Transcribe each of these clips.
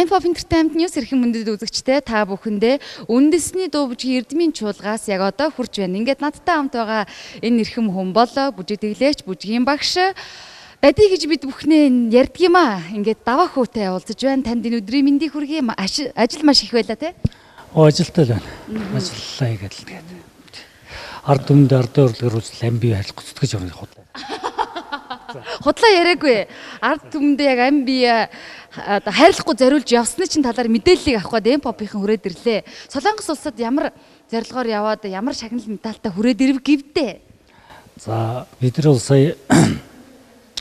Pop Entertainment News эрхэм мөндөд үзэгчтэй та бүхэндээ үндэсний дуу бүжгийн эрдмийн чуулгаас яг одоо хурж байна. Ингээд надтай хамт байгаа энэ эрхэм хүн бол бүжигдэглэгч, бүжгийн багш Бади гэж бид бүхнээ ярьдаг юм аа. Ингээд даваа хүүтэй уулзаж байна. Танд энэ өдрийн мэндийг хүргэе. Ажил маш их байла те. Ажилтай байна. Ажиллаа игээд л тэгээд. Ард түмэнд ардын урлагаар үзэл амби харил гоцдгож явах худлаа. Худлаа яриаггүй. Ард түмэнд яг амби хайрлахгүй зориулж явсны чинь талаар мэдээллийг авах гээд Pop-ийн хүрээд ирлээ. Солонгос улсад ямар зорилгоор яваад ямар шагнал медальтай хүрээд ирв гэвдээ. За бид нар бол сая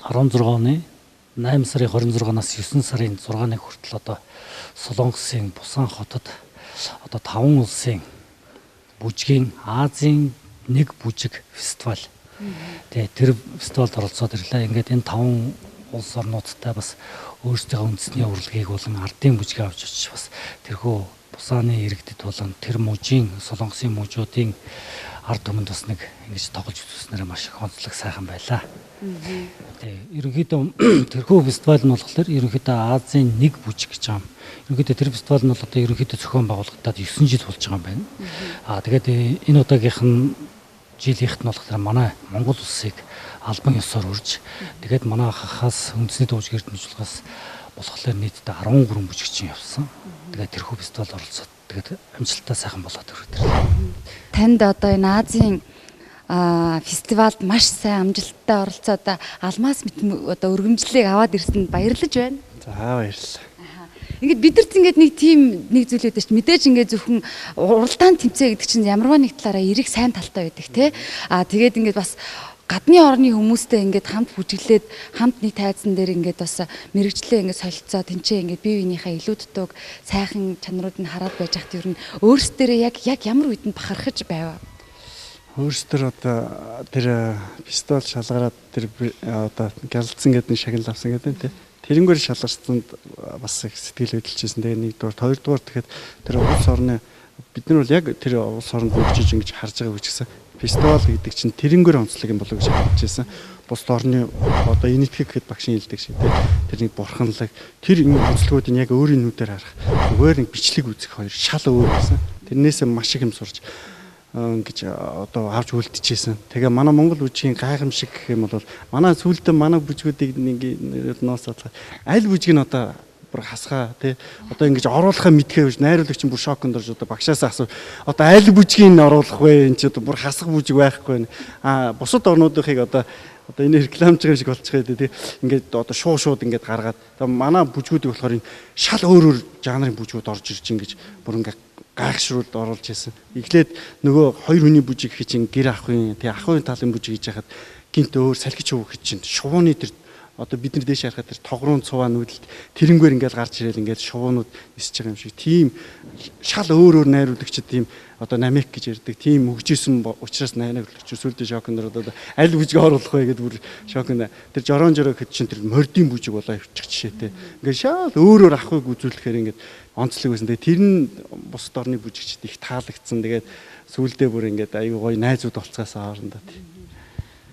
16 оны 8 сарын 26-наас 9 сарын 6-ныг хүртэл одоо Солонгосын Бусан хотод одоо 5 улсын бүжгийн Азийн нэг бүжиг фестивал. Тэгээ тэр фестивалд оролцоод ирлээ. Ингээд энэ 5 улс орнуудтай бас өөрсдийнхөө үндэсний урлагийг болон ардын бүжгийг авч очиж бас тэрхүү Бусаны иргэдэд болон тэр мужийн Солонгосын мужуудын ард түмэнд бас нэг ингэж тоглож үзснээр маш их онцлог сайхан байлаа. Тэгээ ерөнхийдөө тэрхүү фестивал нь болохоор ерөнхийдөө Азийн нэг бүжиг гэж байгаа юм. Ерөнхийдөө тэр фестивал нь бол одоо ерөнхийдөө зохион байгуулагдаад 9 жил болж байгаа юм байна. Тэгээд энэ удаагийнх нь жилийнх нь болохоор манай Монгол улсыг албан ёсоор үрж тэгээд манай хахаас үндэсний дуу бүжгийн эрдэмтэн чуулгаас болохоор нийтдээ 13 бүжигчин явсан. Тэгээд тэрхүү фестивал оролцоод тэгээд амжилттай сайхан болоод ирлээ. Танд одоо энэ Азийн фестивалд маш сайн амжилттай оролцоод алмаас одоо өргөмжлөлийг аваад ирсэнд баярлаж байна. За баярлалаа. Ингээд бидэрт ингээд нэг зүйл үүдэж мэдээж ингээд зөвхөн уралдаан тэмцээн гэдэг чинь ямарваа нэг талаараа эрэг сайн талтай байдаг тий. Тэгээд ингээд бас гадны орны хүмүүстэй ингээд хамт бүжиглээд хамт нэг тайзан дээр ингээд бас мэрэгчлээ ингээд солилцоо тэнцээ ингээд бие биенийхээ илүү дутууг сайхан чанарууд нь хараад байж хат ер нь өөрсдөө яг ямар үед нь бахархаж байв. Өөрсдөр одоо тэр пистол шалгараад тэр одоо гялцсан гэдэг нэг шагнал авсан гэдэг тий. Тэрнгээр шалгарсанд бас их сэтгэл хөдлөжсэн. Тэгээ нэгдүгээр, хоёрдугаар тэгэхээр тэр улс орны бид нар бол яг тэр улс оронд бүгжиж ингэж харж байгаа гэж гисэн. Фестивал гэдэг чинь тэрнгээр онцлог юм болов гэж бодож байсан. Бус орны одоо энэтхэг гэхэд багшийн хэлдэг шиг тэр нэг бурханлаг тэр онцлогуудыг яг өөрийн нүдээр харах. Зүгээр нэг бичлэг үзэх хоёр шал өөр байсан. Тэрнээсээ маш их юм сурч ингэж одоо авч үлдчихсэн. Тэгээ манай Монгол бүжгийн гайхамшиг гэх юм бол манай сүүлдээ манай бүжгүүдийг нэг ноосоо аль бүжиг нь одоо бүр хасгаа тий одоо ингэж оруулахаа мэдхээ биш найруулагч нь бүр шоконд орж одоо багшаасаа асуу одоо аль бүжгийг оруулах вэ энэ ч одоо бүр хасах бүжиг байхгүй нэ бусад орнуудынхыг одоо энэ рекламч байгаа шиг болчих гэдэг тий ингээд одоо шууд ингээд гаргаад манай бүжгүүдийг болохоор энэ шал өөр жанрын бүжгүүд орж ирж ингэж бүр ингээд гайхшруулд оруулж ирсэн. Эхлээд нөгөө хоёр хүний бүжиг гэж чинь гэр ахын тий ахын талын бүжиг гэж яхад гинт өөр салхич өв гэж чинь шувууны тэр одоо бид нар дээш харахад тэр тогроон цуваа нүүдэлд тэрнгээр ингээд гарч ирэл ингээд шувуунууд нисэж байгаа юм шиг тийм шал өөр найруулагчид тийм одоо намек гэж ярьдаг тийм хөгжижсэн учраас найруулагч сүлдээ шоконд одоо аль бүжиг оруулах вэ гэдэг бүр шоконд тэр жорон гэхэд чинь тэр мордийн бүжиг болоо явчих жишээтэй ингээд шал өөр ахыг үзүүлэхээр ингээд онцлог байсан. Тэгээ тэр нь бусад орны бүжигчд их таалагдсан. Тэгээд сүүлдээ бүр ингээд аюу гоё найзууд болцгаасаа хоорондоо тий.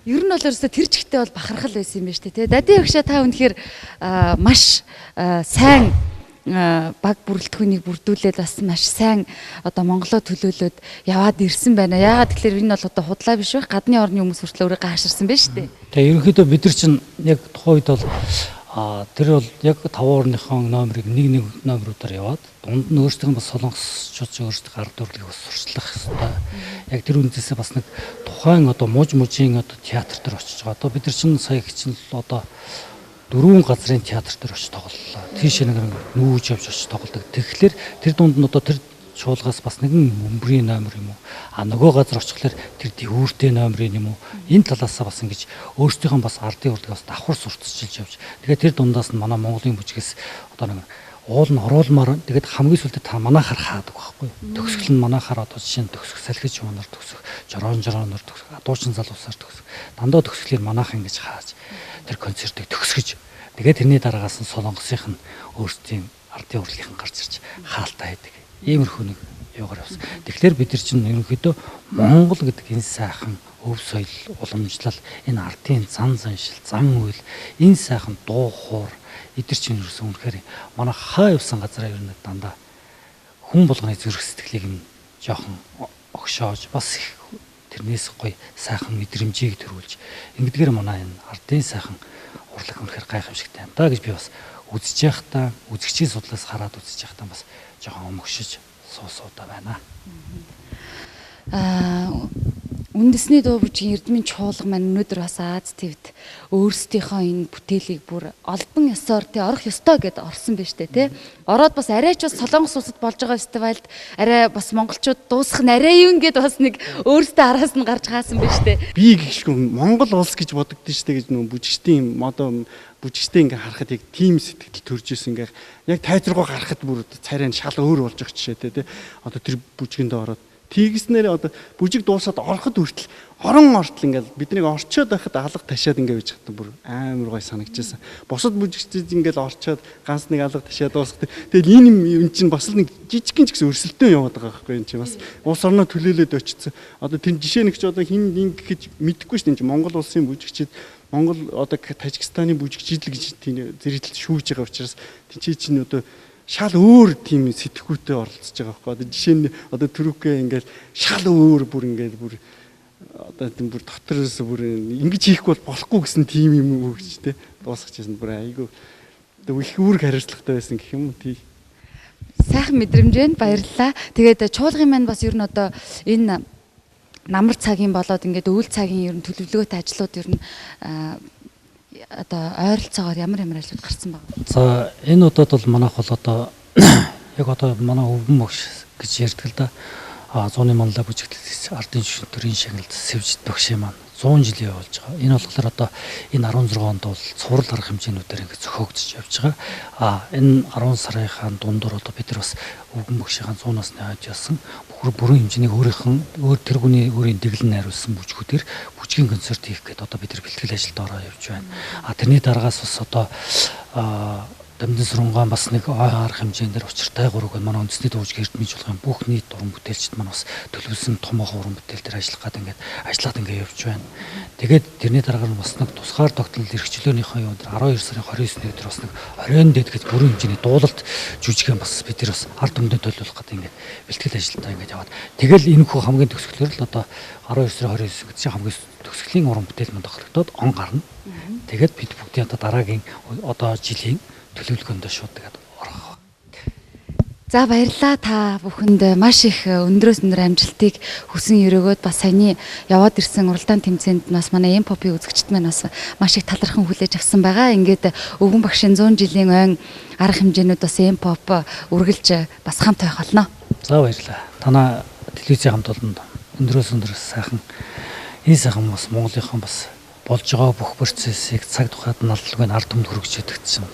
Ер нь бол ерөөсө тэр чигтээ бол бахархал байсан юм байна шүү дээ. Дади өгшөө та үнэхээр маш сайн баг бүрэлдэхүүнийг бүрдүүлээд бас маш сайн одоо Монголоо төлөөлөөд яваад ирсэн байна. Яагаад тэгэхээр энэ бол одоо худлаа биш байх гадны орны хүмүүс хүртэл өөрийгөө хааширсан байна шүү дээ. Тэгээ ерөнхийдөө бид нар чинь яг тухайн үед бол тэр бол яг 5 орныхоо номерыг нэг номеруудаар яваад дунд нь өөрсдөө бас солонгосчууд өөрсдөө ард урлагийг бас сурчлах хэрэгтэй. Яг тэр үндсээсээ бас нэг тухайн одоо мужийн одоо театр дээр очиж байгаа. Одоо бид нар чинь сая хичнээн одоо 4 газрын театр дээр очиж тоглолоо. Тийш нэг нүүж явж очиж тоглодог. Тэгэхээр тэр дунд нь одоо тэр чуулгаас бас нэгэн бөмбөрийн номер юм уу? Нөгөө газар очихлоор тэр дүүртэй номерын юм уу? Энэ талаасаа бас ингэж өөрсдийнхөө бас ардын урлагаас давхар сурталчилж явж. Тэгээд тэр дундаас нь манай Монголын бүжгээс одоо нэг уул нь оруулмаар тэгээд хамгийн сүүлдээ та манайхаар хаадаг байхгүй. Төгсгөл нь манайхаар одоо жишээ нь төгсөх салхич юмнаар төгсөх, жороноор төгсөх, дуучин залуусаар төгсөх. Дандаа төгсгөлийг манайх ингэж хааж тэр концертыг төгсгөж. Тэгээд тэрний дараагаас нь солонгосынх нь өөрсдийн ардын урлагийнхан гарч ирж хаалтаа хийдэг. Иймэрхүү нэг явгаар явсан. Тэгэхээр бид нар чинь ерөнхийдөө Монгол гэдэг энэ сайхан өв соёл уламжлал энэ ардын зан заншил, зан үйл, энэ сайхан дуу хоор эдгэр чинь юусэн үнэхээр манай хаа явсан газараа ер нь дандаа хүн болгоны зүрх сэтгэлийг нь жоохон огшоож бас их тэрнээс гоё сайхан мэдрэмжийг төрүүлж ингэдгээр манай энэ ардын сайхан урлаг үнэхээр гайхамшигтай юм даа гэж би бас үзэж байхдаа үзэгчийн судлаас хараад үзэж байхдаа бас жоохон өмгшиж суусуудаа байна. Үндэсний дуу бүжгийн Эрдмийн чуулга маань өнөөдөр бас Аз ТV-д өөрсдийнхөө энэ бүтээлийг бүр албан ёсоор орох ёстой гэдээ орсон байна штэ тий. Ороод бас арайч бас Солонгос улсад болж байгаа фестивальд арай бас монголчууд дуусах нь арай юм гэд бас нэг өөрсдөө араас нь гарч хаасан байна штэ. Би гихшгүй Монгол улс гэж бодогдсон штэ гэж нөө бүжигчдийн одоо бүжигчтэй ингээ харахад яг тим сэтгэл төрж исэн ингээ яг тайзруугаа гарахад бүр царай нь шал өөр болж байгаа жишээ тий. Одоо тэр бүжгэндээ ороод тийгснээр одоо бүжиг дуусаад ороход хүртэл орон ортол ингээл биднийг орчоод байхад алга ташаад ингээ байж хатдаг бүр амар гой санагдчихсан. Бусад бүжигчид ингээл орчоод ганц нэг алга ташаад дуусгад. Тэгэл энэ юм чинь бас л нэг жижигхэн ч гэсэн өрсөлдөөн яваад байгаа байхгүй юм чи бас улс орноо төлөөлөд очсон. Одоо тэр жишээ нэг ч одоо хин ингэж мэдэхгүй шүү дээ. Монгол улсын бүжигчид Монгол одоо Тажикстаны бүжигчид л гэж тийм зэрэгтэл шүүж байгаа учраас тийч чинь одоо шал өөр тийм сэтгүүтэй оролцож байгаа байхгүй. Одоо жишээ нь одоо Түркээ ингээл шал өөр бүр ингээл бүр одоо тийм бүр дотроос бүр ингэж хийхгүй бол болохгүй гэсэн тийм юм уу гэж те дуусгаж байсан бүр айгүй одоо их үүрэг хариуцлагатай байсан гэх юм уу тий. Сайхан мэдрэмж байна. Баярлалаа. Тэгээд чуулгын маань бас ер нь одоо энэ намар цагийн болоод ингээд өвөл цагийн ер нь төлөвлөгөөтэй ажлууд ер нь одоо ойролцоогоор ямар ажлууд гарсан баг. За энэ удаад бол манайх бол одоо яг одоо манай өвгөн багш гэж ярьдаг л да. 100-ны манлаа бүжигдэлс ардын төрийн шагналд сэвжид багшийн маань 100 жилийн явуулж байгаа. Энэ болохоор одоо энэ 16 онд бол цуврал арга хэмжээнүүдээр ингээд зохиогдож явж байгаа. Энэ 10 сарынхаа дундуур одоо бид нар бас өвгөн багшийн 100 насны хойд ясан бүрэн хэмжээний өөр тэр хүний өөрийн дэглэн найруулсан бүжгүүдээр бүжгийн концерт хийх гэдэг одоо бид нар бэлтгэл ажилд ороо явж байна. Тэрний дараагаас бас одоо Дамжин Сүрэнгаан бас нэг арга хэмжээнд учиртай гурвыг манай үндэсний дууж Эрдмийн чуулгын бүх нийт уран бүтээлчд маань бас төлөвлөсөн томоохон уран бүтээл дээр ажиллах гэдэг ажиллаад ингээд явж байна. Тэгээд тэрний дараагаар бас нэг тусгаар тогтнол эрхчлөөнийхөө юунд 12 сарын 29-ний өдөр бас нэг оройн дэд гэж бүрэн хэмжээний дуулалт жүжигэн бас бид нар бас ард түмдэд төлөвлөх гэдэг ингээд бэлтгэл ажилдаа ингээд яваад тэгэл энэ хүү хамгийн төгсгөлөөр л одоо 12 сарын 29 гэдэг чинь хамгийн төгсгөлийн уран бүтээл манд тохирогдоод он гарна. Тэгээд бид бүгдийн одоо дараагийн одоо жилийн төлөвлөгөөндөө шууд тэгээд орох. За баярлалаа та бүхэнд маш их өндрөөс өндөр амжилтыг хүсэн өрөөгөөд бас саяны яваад ирсэн уралдаан тэмцээнд бас манай М-попын үзэгчд маань бас маш их талархан хүлээж авсан байгаа. Ингээд өвгөн багшийн 100 жилийн ойн арга хэмжээнүүд бас М-поп үргэлж бас хамт байх болно. За баярлалаа. Танаа телевизийн хамт олонд өндрөөс өндөр сайхан энэ сайхан бас Монголынхон бас болж байгаа бүх процессыг цаг тухайд налдалгүй ард түмэнд хүргэж өгдөгчсөн.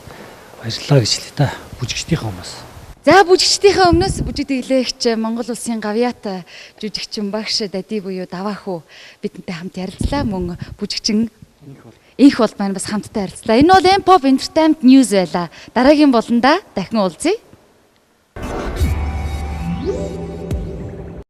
Баярлалаа гэж хэлээ та бүжигчдийнхээ өмнөөс. За бүжигчдийнхээ өмнөөс бүжигдэглэгч Монгол улсын гавьяат жүжигчин багш Дади буюу Даваахүү бидэнтэй хамт ярилцлаа. Мөн бүжигчин Инх бол маань бас хамтдаа ярилцлаа. Энэ бол М-pop Entertainment News байла. Дараагийн болондоо дахин уулзъя.